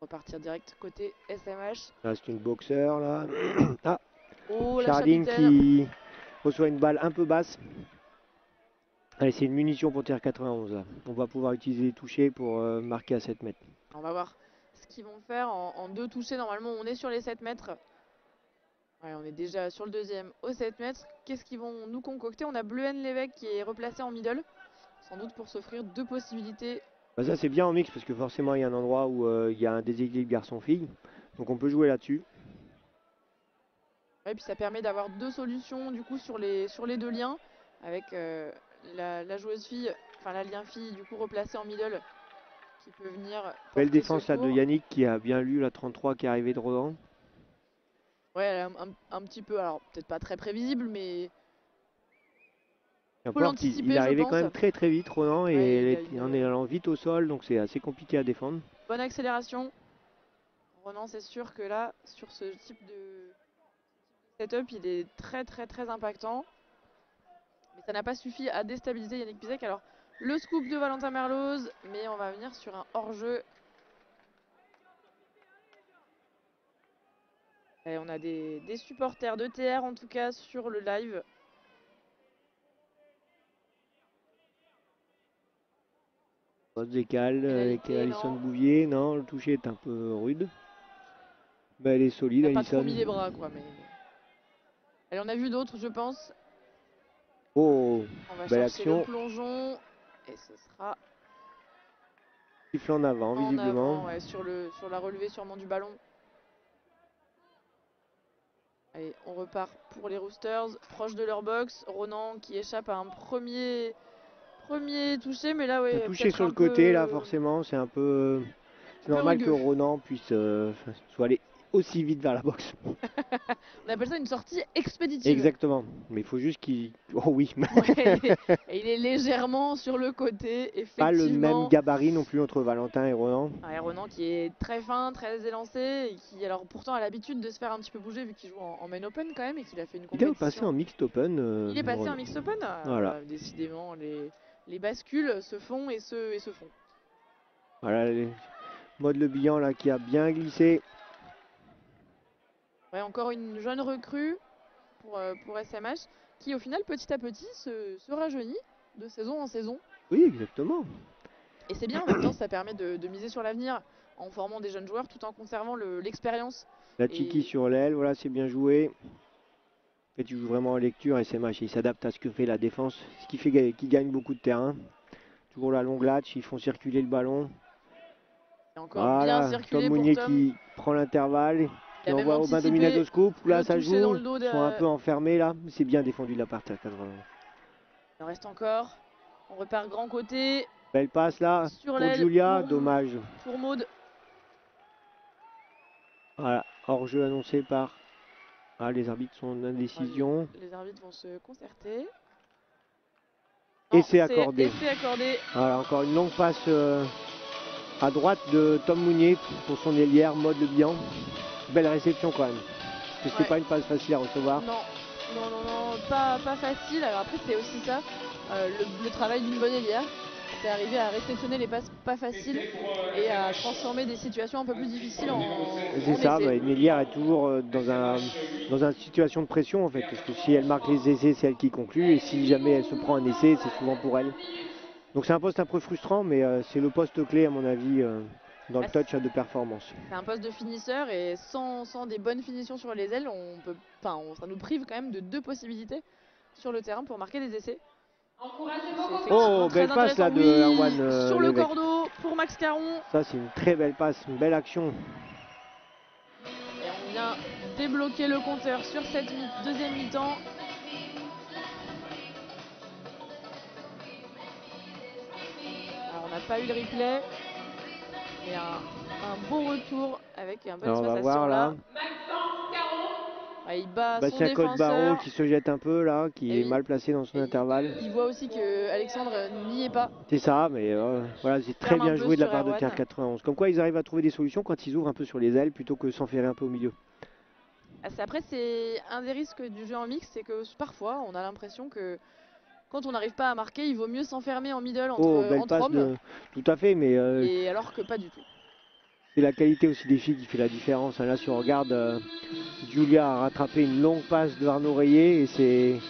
Repartir direct côté SMH. Là c'est une boxeur là. Ah, oh, Chardine qui reçoit une balle un peu basse. Allez, c'est une munition pour TR 91 là. On va pouvoir utiliser les touchés pour marquer à 7 mètres. On va voir ce qu'ils vont faire en 2 touchés. Normalement on est sur les 7 mètres. Ouais, on est déjà sur le deuxième au 7 mètres. Qu'est-ce qu'ils vont nous concocter? On a Bluen Lévesque qui est replacé en middle. Sans doute pour s'offrir 2 possibilités. Bah ça c'est bien en mix parce que forcément il y a un endroit où il y a un déséquilibre garçon-fille. Donc on peut jouer là-dessus. Et puis ça permet d'avoir 2 solutions du coup sur les 2 liens. Avec la joueuse fille, enfin la lien fille du coup replacée en middle. Qui peut venir. Belle défense là de Yannick qui a bien lu la 33 qui est arrivée de Rodan. Ouais, elle est un petit peu, alors peut-être pas très prévisible, mais faut l'anticiper. Il est arrivé quand même très vite Ronan et il en est allant vite au sol, donc c'est assez compliqué à défendre. Bonne accélération. Ronan, c'est sûr que là, sur ce type de setup, il est très impactant. Mais ça n'a pas suffi à déstabiliser Yannick Pizek. Alors, le scoop de Valentin Merloz, mais on va venir sur un hors-jeu. Et on a des supporters de TR en tout cas sur le live. Poste décale avec Alison Bouvier. Non, le toucher est un peu rude. Mais elle est solide, elle n'a Alison. pas trop mis les bras quoi. Mais... Elle en a vu d'autres, je pense. Oh, on va belle chercher action. Le plongeon et ce sera siffle en avant visiblement. Avant, ouais, sur la relevée sûrement du ballon. Allez, on repart pour les Roosters, proche de leur box. Ronan qui échappe à un premier touché, mais là ouais. Un touché sur le côté là forcément, c'est un peu. C'est normal que Ronan puisse soit aller aussi vite vers la boxe. On appelle ça une sortie expéditive. Exactement, mais il faut juste qu'il... Oh oui. Ouais, il est légèrement sur le côté, effectivement. Pas le même gabarit non plus entre Valentin et Ronan. Ouais, Ronan qui est très fin, très élancé, et qui alors pourtant a l'habitude de se faire un petit peu bouger vu qu'il joue en main open quand même et qu'il a fait une compétition. Il est passé en mixed open. Il est passé en mixed open. Voilà. Décidément, les bascules se font et se font. Voilà, Maud Le Bihan là qui a bien glissé. Ouais, encore une jeune recrue pour SMH qui au final petit à petit se rajeunit de saison en saison. Oui, exactement. Et c'est bien en même temps, ça permet de miser sur l'avenir en formant des jeunes joueurs tout en conservant l'expérience. La Chiki sur l'aile, voilà, c'est bien joué. Et tu joues vraiment en lecture, SMH, il s'adapte à ce que fait la défense, ce qui fait qu'il gagne beaucoup de terrain. Toujours la longue latch, ils font circuler le ballon. Et encore bien circulé Tom Mounier qui prend l'intervalle. Qui envoie Aubin Dominez au scoop, là ça joue, ils sont un peu enfermés là, c'est bien défendu de la part de 80. Il en reste encore, on repart grand côté. Belle passe là, sur pour Julia, dommage. Pour Maud. Voilà, hors-jeu annoncé par Ah, les arbitres sont en indécision. Les arbitres vont se concerter. Et c'est accordé. Essai accordé. Voilà, encore une longue passe à droite de Tom Mounier pour son ailière, Maud Le Bihan. Belle réception quand même. Parce que c'était pas une passe facile à recevoir. Non, pas facile. Alors après, c'est aussi ça, le travail d'une bonne ailière. C'est arriver à réceptionner les passes pas faciles et à transformer des situations un peu plus difficiles en C'est ça, essais. une ailière est toujours dans une situation de pression en fait, parce que si elle marque les essais, c'est elle qui conclut, et si jamais elle se prend un essai, c'est souvent pour elle. Donc c'est un poste un peu frustrant, mais c'est le poste clé à mon avis dans le touch de performance. C'est un poste de finisseur, et sans des bonnes finitions sur les ailes, ça nous prive quand même de 2 possibilités sur le terrain pour marquer des essais. Oh, belle passe là de Erwan sur le Lévesque. cordeau pour Max Caron. Ça c'est une très belle passe, une belle action. Et on vient débloquer le compteur sur cette deuxième mi-temps. Alors on n'a pas eu de replay, mais un beau retour avec un bon exploitation. On va voir là. Il bat son Bastien Cotte-Barreau qui se jette un peu là, qui est mal placé dans son intervalle. Il voit aussi que Alexandre n'y est pas. C'est ça, mais voilà, c'est très bien joué de la part de Pierre 91. Comme quoi ils arrivent à trouver des solutions quand ils ouvrent un peu sur les ailes plutôt que s'enferrer un peu au milieu. Après, c'est un des risques du jeu en mix, c'est que parfois on a l'impression que quand on n'arrive pas à marquer, il vaut mieux s'enfermer en middle entre hommes. Tout à fait, mais et alors que pas du tout. C'est la qualité aussi des filles qui fait la différence. Là, si on regarde, Julia a rattrapé une longue passe de Arnaud Rayet et c'est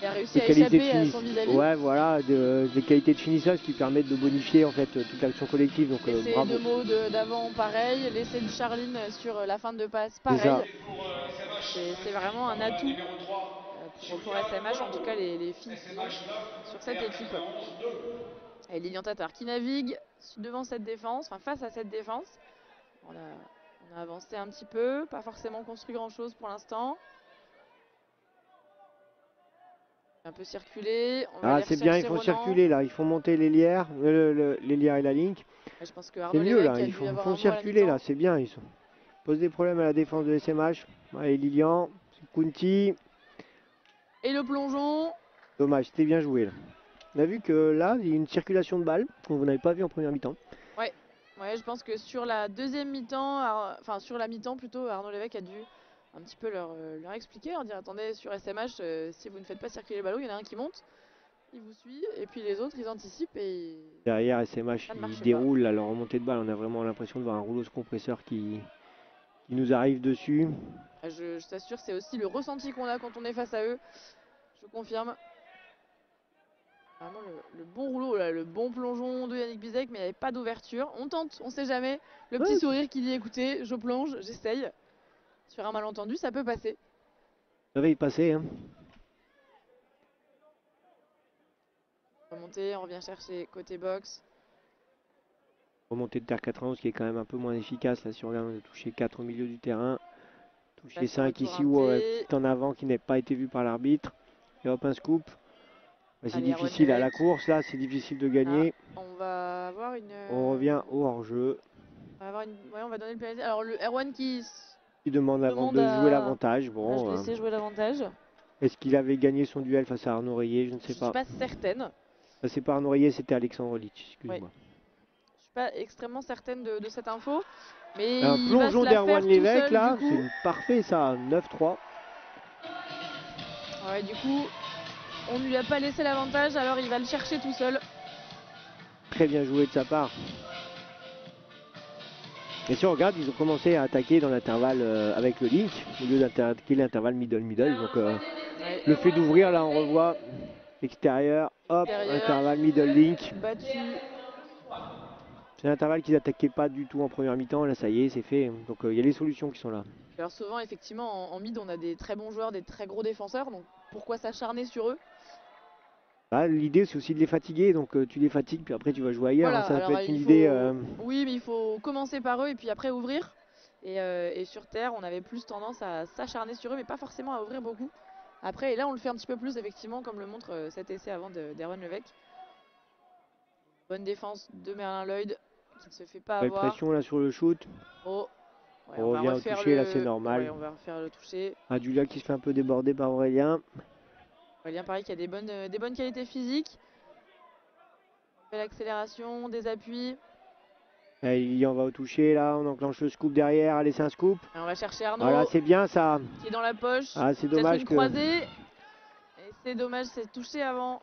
et a réussi à échapper à son vis-à-vis. Ouais, voilà, des qualités de finissage qui permettent de bonifier en fait toute l'action collective. Donc bravo. L'essai de Maud d'avant, pareil. L'essai de Charline sur la fin de passe, pareil. C'est vraiment un atout pour SMH, en tout cas les filles sur cette équipe. Et Lilian Tatar qui navigue devant cette défense, face à cette défense. On a avancé un petit peu, pas forcément construit grand chose pour l'instant. Un peu circuler. C'est bien, ils font circuler là, ils font monter l'ailière, l'ailière et la link. C'est mieux là, ils font circuler là, c'est bien. Ils posent des problèmes à la défense de SMH. Allez, Lilian, Kunti. Et le plongeon. Dommage, c'était bien joué là. On a vu que là, il y a une circulation de balles qu'on n'avait pas vu en première mi-temps. Ouais, je pense que sur la deuxième mi-temps, sur la mi-temps plutôt, Arnaud Lévesque a dû un petit peu leur expliquer, leur dire attendez, sur SMH, si vous ne faites pas circuler le ballon, il y en a un qui monte, il vous suit, et puis les autres ils anticipent et... Derrière SMH, ils déroulent à leur remontée de balle, on a vraiment l'impression de voir un rouleau compresseur qui nous arrive dessus. Je t'assure, c'est aussi le ressenti qu'on a quand on est face à eux, je confirme. Vraiment le bon rouleau, là, le bon plongeon de Yannick Bizek, mais il n'y avait pas d'ouverture. On tente, on sait jamais. Le petit sourire qui dit écoutez, je plonge, j'essaye. Sur un malentendu, ça peut passer. Ça va y passer. Hein. Remontée, on revient chercher côté box. Remontée de Terre 91 qui est quand même un peu moins efficace. Là, si on regarde, on a touché 4 au milieu du terrain. Touché 5 ici ou en avant qui n'a pas été vu par l'arbitre. Et hop, un scoop. C'est difficile à la course, là, c'est difficile de gagner. On va avoir On revient au hors-jeu. On va donner le pénalité. Alors, le Erwan qui demande avant de jouer l'avantage. Bon, je laisser jouer l'avantage. Est-ce qu'il avait gagné son duel face à Arnaud Rayet? Je ne sais pas. Je ne suis pas certaine. C'est pas Arnaud Rayet, c'était Alexandre Litch, excuse-moi. Je suis pas extrêmement certaine de cette info. Mais un plongeon d'Erwan Lévesque, là, c'est parfait ça, 9-3. Ouais, du coup, on ne lui a pas laissé l'avantage, alors il va le chercher tout seul. Très bien joué de sa part. Et si on regarde, ils ont commencé à attaquer dans l'intervalle avec le link, au lieu d'attaquer l'intervalle middle. Donc le fait d'ouvrir, là on revoit extérieur, hop, intervalle middle link. Battu. C'est l'intervalle qu'ils n'attaquaient pas du tout en première mi-temps, là ça y est, c'est fait. Donc il y a les solutions qui sont là. Alors souvent, effectivement, en mid, on a des très bons joueurs, des très gros défenseurs, donc pourquoi s'acharner sur eux? L'idée c'est aussi de les fatiguer, donc tu les fatigues puis après tu vas jouer ailleurs, voilà, ça peut être une idée. Oui, mais il faut commencer par eux et puis après ouvrir. Et sur terre, on avait plus tendance à s'acharner sur eux, mais pas forcément à ouvrir beaucoup. Après, et là on le fait un petit peu plus effectivement, comme le montre cet essai avant d'Erwan Lévesque. Bonne défense de Merlin Lloyd qui ne se fait pas avoir. Belle pression là sur le shoot. Oh, Ouais, on revient au toucher, là c'est normal. Ouais, on va refaire le toucher. Adulia qui se fait un peu déborder par Aurélien. Aurélien, pareil, qui a des bonnes qualités physiques. Belle accélération, des appuis. Et Lilian va au toucher, là, on enclenche le scoop derrière. Allez, c'est un scoop. Et on va chercher Arnaud. Voilà, c'est bien ça. Qui est dans la poche. Ah, c'est dommage une que... croisée. Et c'est dommage, c'est touché avant.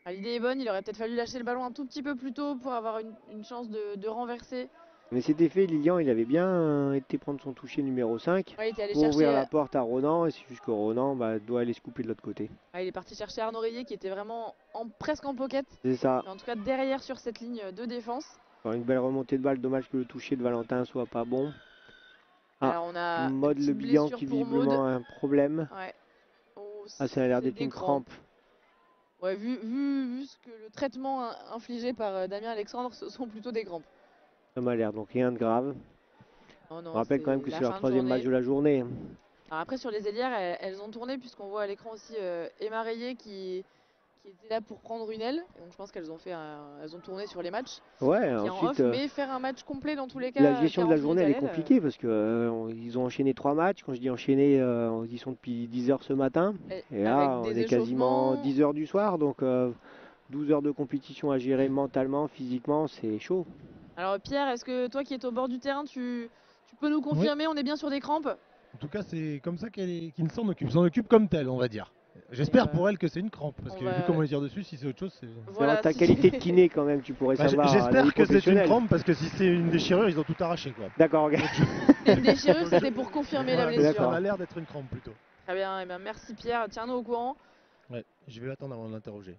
Ah, l'idée est bonne, il aurait peut-être fallu lâcher le ballon un tout petit peu plus tôt pour avoir une chance de renverser. Mais c'était fait, Lilian, il avait bien été prendre son toucher numéro 5 Ouais, il était allé pour chercher... ouvrir la porte à Ronan. Et c'est juste que Ronan doit aller se couper de l'autre côté. Ah, il est parti chercher Arnaud Rayet qui était vraiment presque en pocket. C'est ça. Mais en tout cas derrière sur cette ligne de défense. Une belle remontée de balle, dommage que le toucher de Valentin soit pas bon. Ah, alors on a Maud Le Bihan qui visiblement a un problème. Ouais. Oh, ah, ça a l'air d'être une crampe. Ouais, vu ce que le traitement infligé par Damien Alexandre, ce sont plutôt des crampes. Ça m'a l'air, donc rien de grave. Oh non, on rappelle quand même que c'est leur troisième match de la journée. Alors après sur les ailières, elles ont tourné puisqu'on voit à l'écran aussi Emma Rayet qui était là pour prendre une aile. Donc je pense qu'elles ont elles ont tourné sur les matchs. Ouais, ensuite, mais faire un match complet dans tous les cas. La gestion de la journée elle est compliquée parce que ils ont enchaîné 3 matchs. Quand je dis enchaîné, ils sont depuis 10 h ce matin. Et là, on est quasiment 10 h du soir. Donc 12 heures de compétition à gérer mentalement, physiquement, c'est chaud. Alors Pierre, est-ce que toi qui es au bord du terrain, tu peux nous confirmer, on est bien sur des crampes? En tout cas, c'est comme ça qu'il s'en occupe. S'en occupe comme tel, on va dire. J'espère pour elle que c'est une crampe, parce que vu comment elle tire dessus, si c'est autre chose, c'est... Voilà, ta qualité de kiné quand même, tu pourrais savoir. J'espère que c'est une crampe, parce que si c'est une déchirure, ils ont tout arraché, quoi. D'accord, ok. Une déchirure, c'était pour confirmer la blessure. Ça a l'air d'être une crampe plutôt. Très bien, et bien merci Pierre, tiens-nous au courant. Ouais, je vais attendre avant de l'interroger.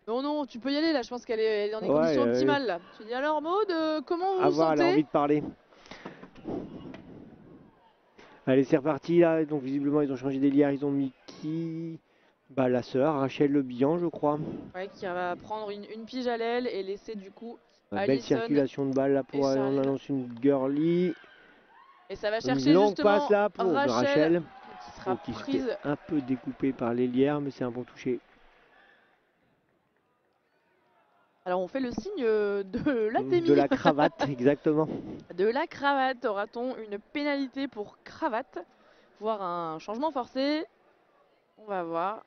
Non, tu peux y aller là, je pense qu'elle est dans des conditions optimales là. Tu dis alors Maud, comment vous vous sentez? Elle a envie de parler. Allez, c'est reparti là. Donc visiblement ils ont changé d'hélière, ils ont mis qui? La sœur, Rachel Le Bihan, je crois. Ouais, qui va prendre une pige à l'aile et laisser du coup belle circulation de balle là pour on annonce une girly. Et ça va chercher une longue justement passe là pour Rachel qui sera prise un peu découpée par l'hélière, mais c'est un bon toucher. Alors on fait le signe de l'ATMI. De la cravate, exactement. De la cravate. Aura-t-on une pénalité pour cravate? Voire un changement forcé? On va voir.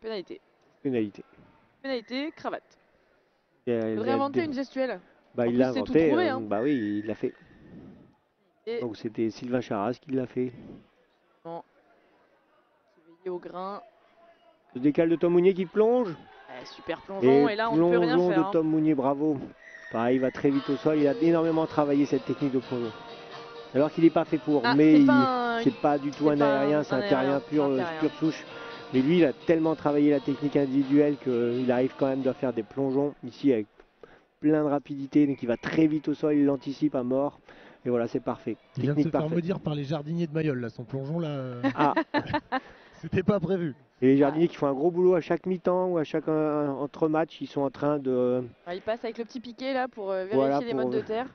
Pénalité. Pénalité, cravate. Il faudrait inventer une gestuelle. Il l'a inventé. Oui, il l'a fait. Et donc c'était Sylvain Charras qui l'a fait. Bon. Qui veillait au grain. Le décal de Tom Mounier qui plonge. Super plongeon et là on ne peut rien faire. De Tom Mounier, bravo. Pareil, il va très vite au sol. Il a énormément travaillé cette technique de plongeon. Alors qu'il n'est pas fait pour, mais c'est pas du tout un aérien, c'est un terrien pur souche. Mais lui, il a tellement travaillé la technique individuelle qu'il arrive quand même à faire des plongeons ici avec plein de rapidité. Donc il va très vite au sol, il l'anticipe à mort. Et voilà, c'est parfait. Il vient de se faire maudire par les jardiniers de Mayol, là, son plongeon là. C'était pas prévu. Et les jardiniers qui font un gros boulot à chaque mi-temps ou à chaque entre-match, ils sont en train de... Ils passent avec le petit piquet là pour vérifier les modes de terre.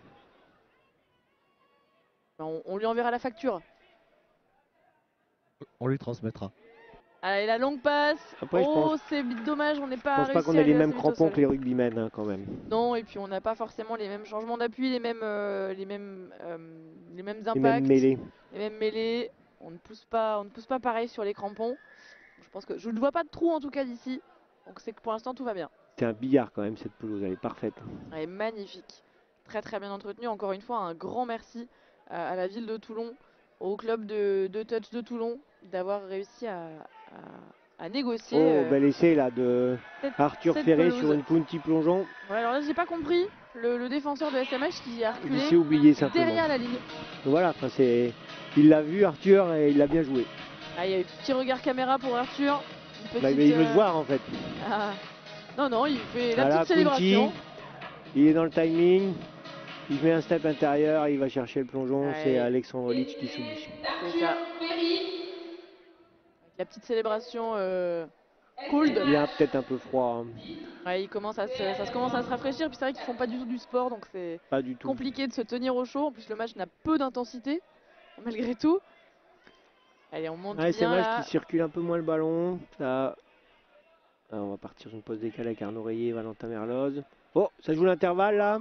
On lui enverra la facture. On lui transmettra. Allez, la longue passe. Après, c'est dommage, on n'est pas réussi. Je pense pas qu'on ait les mêmes crampons que les rugbymen hein, quand même. Non, et puis on n'a pas forcément les mêmes changements d'appui, les mêmes impacts, les mêmes mêlées. On ne pousse pas pareil sur les crampons. Je pense que je ne vois pas de trou en tout cas d'ici. Donc c'est que pour l'instant tout va bien. C'est un billard quand même cette pelouse, elle est parfaite. Elle est magnifique. Très très bien entretenue. Encore une fois, un grand merci à la ville de Toulon, au club de touch de Toulon d'avoir réussi à négocier. Bel essai là de Arthur Ferré sur une punty plongeon. Ouais, alors là j'ai pas compris le défenseur de SMH qui a reculé oublié simplement derrière la ligne. Voilà, il l'a vu Arthur et il l'a bien joué. Il y a eu un petit regard caméra pour Arthur. Il veut se voir en fait. Non, il fait la petite célébration. Punty, il est dans le timing. Il met un step intérieur, il va chercher le plongeon. C'est Alexandre Litch qui s'oublie. C'est ça. La petite célébration cold. Il est peut-être un peu froid. Ça commence à se rafraîchir. Puis c'est vrai qu'ils font pas du tout du sport, donc c'est compliqué de se tenir au chaud. En plus le match n'a peu d'intensité malgré tout. Allez, on monte bien c'est là. qui circule un peu moins le ballon. Là. On va partir sur une pause décalée avec Arnaud Rayet et Valentin Merloz. Oh, ça joue l'intervalle là.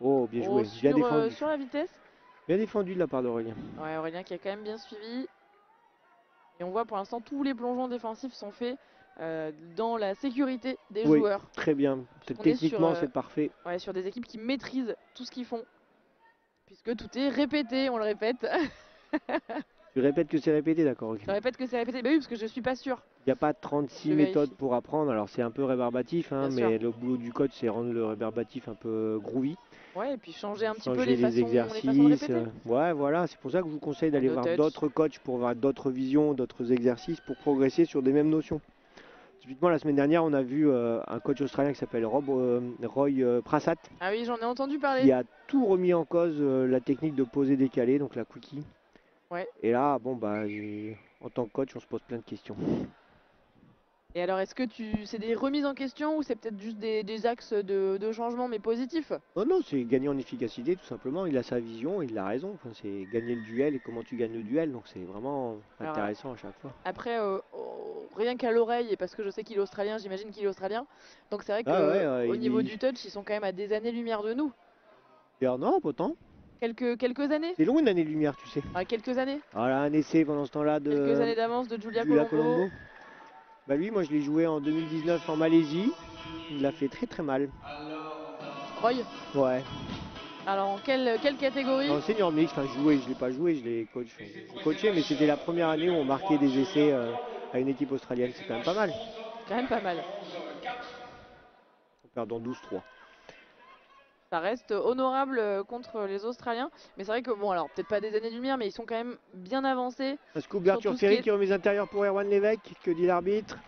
Oh, bien joué. Bien défendu. Sur la vitesse. Bien défendu de la part d'Aurélien. Ouais, Aurélien qui a quand même bien suivi. Et on voit pour l'instant tous les plongeons défensifs sont faits dans la sécurité des Oui, joueurs. très bien. Techniquement, c'est parfait. Ouais, sur des équipes qui maîtrisent tout ce qu'ils font. Puisque tout est répété, on le répète. Tu répètes que c'est répété, d'accord. Je répète que c'est répété. Bah oui, parce que je suis pas sûr. Il n'y a pas 36 méthodes pour apprendre, alors c'est un peu rébarbatif, hein, mais le boulot du coach c'est rendre le rébarbatif un peu groovy. Ouais, et puis changer un petit peu les exercices. de répéter. Ouais, voilà, c'est pour ça que je vous conseille d'aller voir d'autres coachs pour voir d'autres visions, d'autres exercices pour progresser sur des mêmes notions. Typiquement, la semaine dernière, on a vu un coach australien qui s'appelle Roy Prasad. Ah oui, j'en ai entendu parler. Qui a tout remis en cause la technique de poser décalé, donc la quickie. Ouais. Et là, bon, bah, en tant que coach, on se pose plein de questions. Et alors, est-ce que c'est des remises en question ou c'est peut-être juste des axes de changement mais positifs? Non, c'est gagner en efficacité tout simplement. Il a sa vision, il a raison. Enfin, c'est gagner le duel et comment tu gagnes le duel. Donc c'est vraiment intéressant à chaque fois. Après, rien qu'à l'oreille, et parce que je sais qu'il est australien, j'imagine qu'il est australien. Donc c'est vrai qu'au niveau du touch, ils sont quand même à des années-lumière de nous. Alors non, pas tant. Quelques années. C'est long une année-lumière, tu sais. Ah, quelques années. Voilà, un essai pendant ce temps-là de... Quelques années d'avance de Julia Colombo. Bah lui, moi je l'ai joué en 2019 en Malaisie. Il l'a fait très très mal. Roy? Ouais. Alors en quelle catégorie? En senior mix, enfin je l'ai pas joué, je l'ai coaché, mais c'était la première année où on marquait des essais à une équipe australienne. C'est quand même pas mal. Quand même pas mal. En perdant 12-3. Ça reste honorable contre les Australiens. Mais c'est vrai que, bon, alors peut-être pas des années-lumière, mais ils sont quand même bien avancés. Un scoop d'Arthur Ferry qui remet les intérieurs pour Erwan Lévesque, que dit l'arbitre.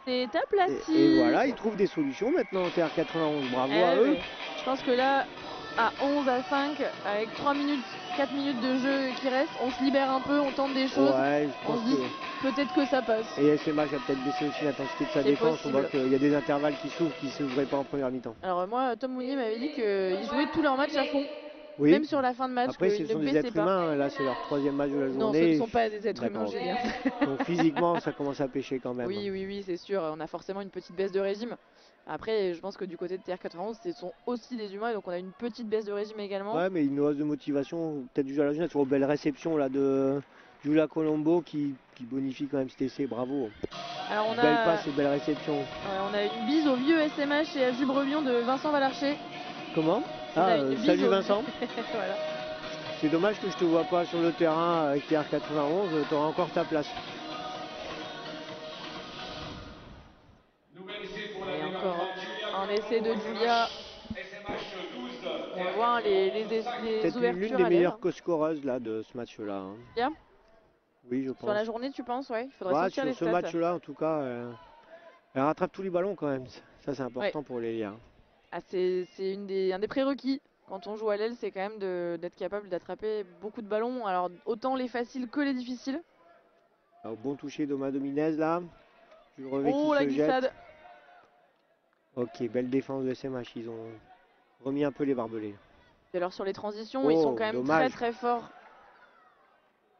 C'est aplati. Et voilà, ils trouvent des solutions maintenant en TR91. Bravo à eux. Je pense que là, à 11 à 5, avec 4 minutes de jeu qui restent, on se libère un peu, on tente des choses. Ouais, je pense peut-être que ça passe. Et SMH a peut-être baissé aussi l'intensité de sa défense. On voit qu'il y a des intervalles qui s'ouvrent qui ne s'ouvraient pas en première mi-temps. Alors moi, Tom Mounier m'avait dit qu'ils jouaient tous leurs matchs à fond. Oui. Même sur la fin de match. Après, ce sont des êtres humains. Là, c'est leur 3e match de la journée. Non, ce ne sont pas des êtres humains, Julien. Donc physiquement, ça commence à pêcher quand même. Oui, c'est sûr. On a forcément une petite baisse de régime. Après, je pense que du côté de TR91, ce sont aussi des humains, et donc on a une petite baisse de régime également. Ouais, mais une hausse de motivation, peut-être dû à la jeunesse, sur une belle réception là, de Julia Colombo qui bonifie quand même cet essai, bravo. Alors belle passe et belle réception. Ouais, on a une bise au vieux SMH et à Jubrelion de Vincent Valarcher. Comment? Salut Vincent. Voilà. C'est dommage que je te vois pas sur le terrain avec TR91, tu auras encore ta place. Et encore un essai de Julia. On voit les ouvertures. C'est l'une des meilleures co-scoreuses là de ce match-là. Bien. Oui, je pense. Sur la journée, tu penses? Ouais. Il faudrait sur ce match-là, en tout cas, elle rattrape tous les ballons quand même. Ça, c'est important pour les liens. Ah, c'est un des prérequis. Quand on joue à l'aile, c'est quand même d'être capable d'attraper beaucoup de ballons. Alors, autant les faciles que les difficiles. Alors, bon toucher d'Oma Dominez là. La glissade. Ok, belle défense de SMH. Ils ont remis un peu les barbelés. Et alors, sur les transitions, ils sont quand même très forts.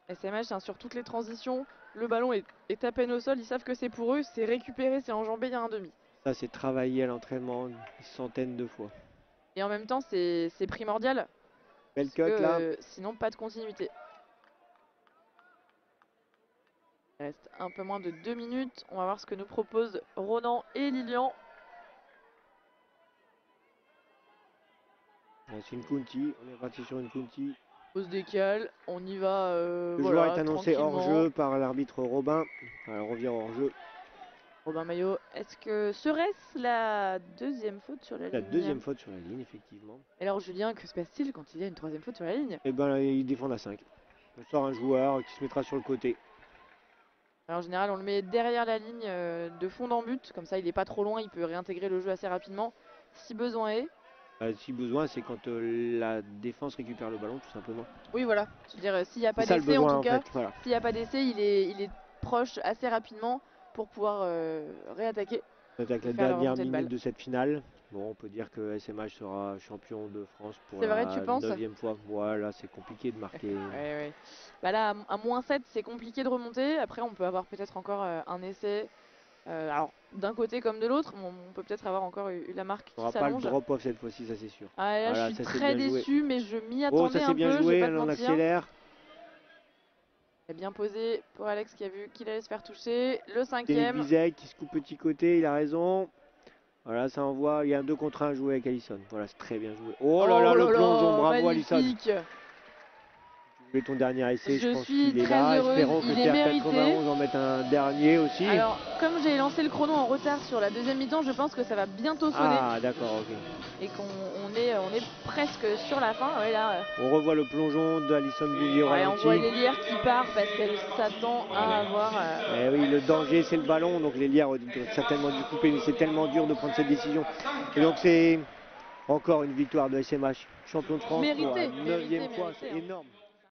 SMH, hein, sur toutes les transitions, le ballon est à peine au sol. Ils savent que c'est pour eux. C'est récupéré, c'est enjambé, il y a un demi. Ça, c'est travaillé à l'entraînement une centaine de fois. Et en même temps, c'est primordial. Belle cut là. Sinon, pas de continuité. Il reste un peu moins de 2 minutes. On va voir ce que nous proposent Ronan et Lilian. C'est une Kunti. On est parti sur une Kunti. Pose décale. On y va. Le joueur est annoncé hors jeu par l'arbitre Robin. Alors, on revient hors jeu. Robin Maillot, serait-ce la deuxième faute sur la ligne? La deuxième faute sur la ligne, effectivement. Et alors Julien, que se passe-t-il quand il y a une troisième faute sur la ligne? Eh ben, il défend à 5. On sort un joueur qui se mettra sur le côté. Alors, en général, on le met derrière la ligne de fond en but. Comme ça, il n'est pas trop loin, il peut réintégrer le jeu assez rapidement, si besoin est. Si besoin, c'est quand la défense récupère le ballon, tout simplement. Oui, voilà. Je veux dire, s'il n'y a pas d'essai, en tout cas, voilà. S'il n'y a pas d'essai, il est proche assez rapidement pour pouvoir réattaquer. On attaque la dernière minute de cette finale. Bon, on peut dire que SMH sera champion de France pour la 9e fois. Voilà, c'est compliqué de marquer. Ouais. Bah là, à -7, c'est compliqué de remonter. Après, on peut avoir peut-être encore un essai. Alors d'un côté comme de l'autre, on peut peut-être avoir encore eu la marque On n'aura qui pas le s'allonge. drop-off cette fois-ci, ça c'est sûr. Ah, là, Voilà, je suis ça, c'est très bien joué. déçue, mais je m'y Oh, attendais ça un c'est bien peu, je joué, vais pas te on mentir. accélère. Il a bien posé pour Alex qui a vu qu'il allait se faire toucher. Le Denis 5e. Bizek qui se coupe petit côté, il a raison. Voilà, ça envoie, il y a un 2 contre 1 à jouer avec Alisson. Voilà, c'est très bien joué. Oh là là, le plongeon, bravo Alisson. Magnifique. Tu ton dernier essai, je pense suis qu'il est très là. heureuse, Espérons que il est mérité. TR91 en mette un dernier aussi. Alors, comme j'ai lancé le chrono en retard sur la deuxième mi-temps, je pense que ça va bientôt sonner. Ah, d'accord, ok. Et qu'on est presque sur la fin. Ouais, là, on revoit le plongeon d'Alisson Bouvier au ralenti. On voit l'Hélière qui part parce qu'elle s'attend à avoir... Eh oui, le danger c'est le ballon, donc l'Hélière aurait certainement dû couper, mais c'est tellement dur de prendre cette décision. Et donc c'est encore une victoire de SMH, champion de France pour la 9e fois, c'est énorme.